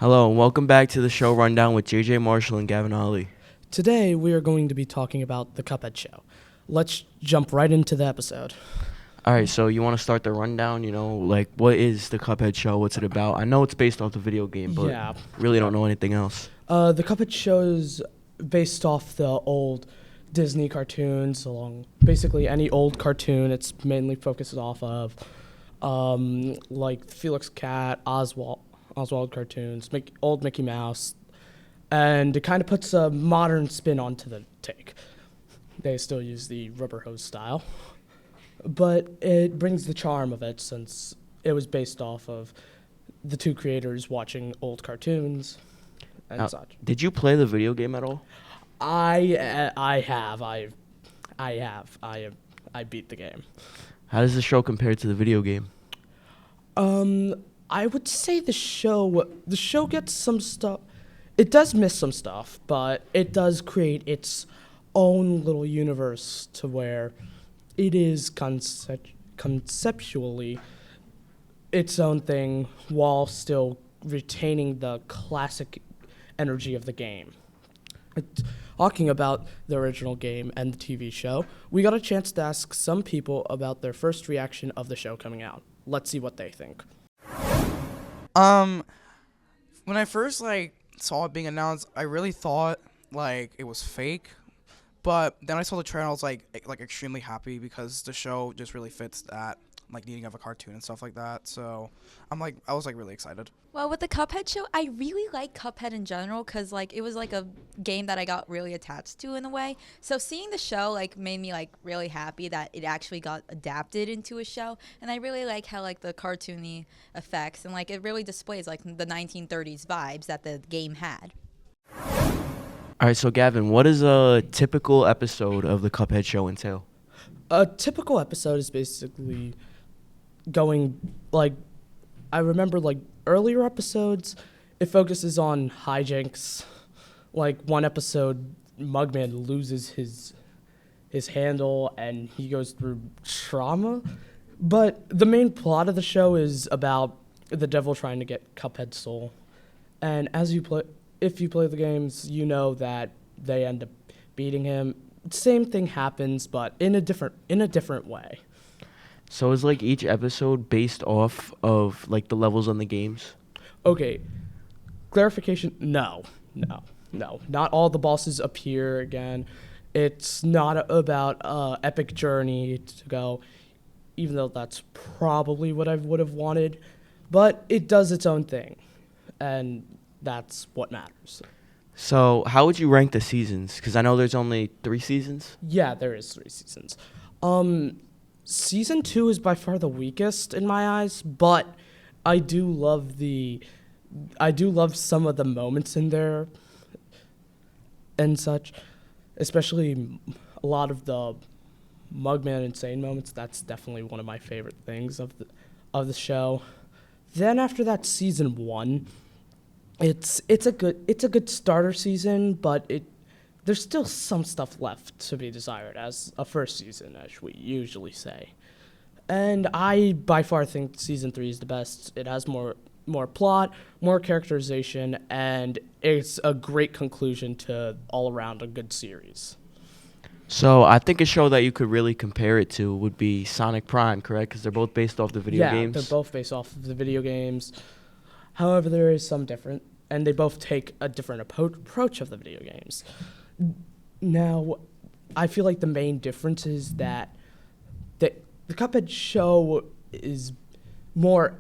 Hello, and welcome back to the show Rundown with JJ Marshall and Gavin Ali. Today, we are going to be talking about the Cuphead show. Let's jump right into the episode. All right, so you want to start the rundown? What is the Cuphead show? What's it about? I know it's based off the video game, but Yeah. really don't know anything else. The Cuphead show is based off the old Disney cartoons, along basically any old cartoon. It's mainly focused off of like Felix Cat, Oswald cartoons, old Mickey Mouse, and it kind of puts a modern spin onto the take. They still use the rubber hose style, but it brings the charm of it since it was based off of the two creators watching old cartoons and Now, such. did you play the video game at all? I beat the game. How does the show compare to the video game? I would say the show gets some stuff. It does miss some stuff, but it does create its own little universe to where it is conceptually its own thing while still retaining the classic energy of the game. Talking about the original game and the TV show, we got a chance to ask some people about their first reaction of the show coming out. Let's see what they think. When I first saw it being announced, I really thought it was fake. But then I saw the trailer, I was like extremely happy because the show just really fits that needing of a cartoon and stuff like that. So I was really excited. Well, with the Cuphead show, I really like Cuphead in general because it was a game that I got really attached to in a way. So seeing the show made me really happy that it actually got adapted into a show, and I really like how the cartoony effects and it really displays the 1930s vibes that the game had. All right, so Gavin, what does a typical episode of the Cuphead show entail? A typical episode is basically going I remember earlier episodes, it focuses on hijinks. One episode, Mugman loses his handle and he goes through trauma. But the main plot of the show is about the devil trying to get Cuphead's soul. And if you play the games, you know that they end up beating him. Same thing happens, but in a different way. So is each episode based off of the levels on the games? Okay, clarification, no. Not all the bosses appear again. It's not about epic journey to go, even though that's probably what I would have wanted. But it does its own thing, and that's what matters. So how would you rank the seasons? Because I know there's only 3 seasons. Yeah, there is 3 seasons. Season 2 is by far the weakest in my eyes, but I do love some of the moments in there and such, especially a lot of the Mugman insane moments. That's definitely one of my favorite things of the show. Then after that, season 1, it's a good starter season, but there's still some stuff left to be desired as a first season, as we usually say. And I, by far, think Season 3 is the best. It has more plot, more characterization, and it's a great conclusion to all around a good series. So I think a show that you could really compare it to would be Sonic Prime, correct? Because they're both based off the video games. Yeah, they're both based off of the video games. However, there is some different, and they both take a different approach of the video games. Now, I feel like the main difference is that the Cuphead show is more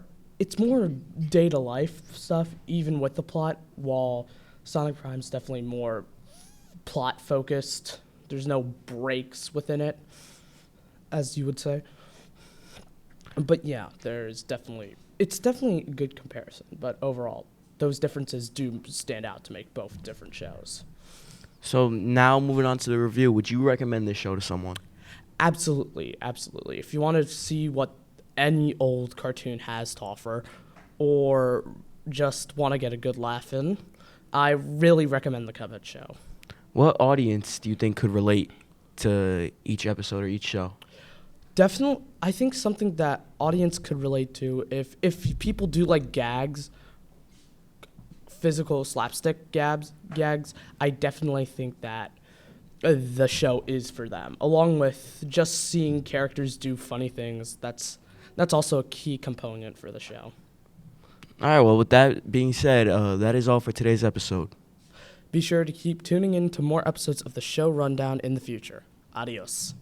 day-to-life stuff, even with the plot, while Sonic Prime's definitely more plot-focused. There's no breaks within it, as you would say. But yeah, it's definitely a good comparison, but overall, those differences do stand out to make both different shows. So now moving on to the review, would you recommend this show to someone? Absolutely. If you want to see what any old cartoon has to offer, or just want to get a good laugh in, I really recommend the Cuphead show. What audience do you think could relate to each episode or each show? Definitely, I think something that audience could relate to if people do like gags, physical slapstick gags, I definitely think that the show is for them. Along with just seeing characters do funny things, that's also a key component for the show. All right, well, with that being said, that is all for today's episode. Be sure to keep tuning in to more episodes of the show rundown in the future. Adios.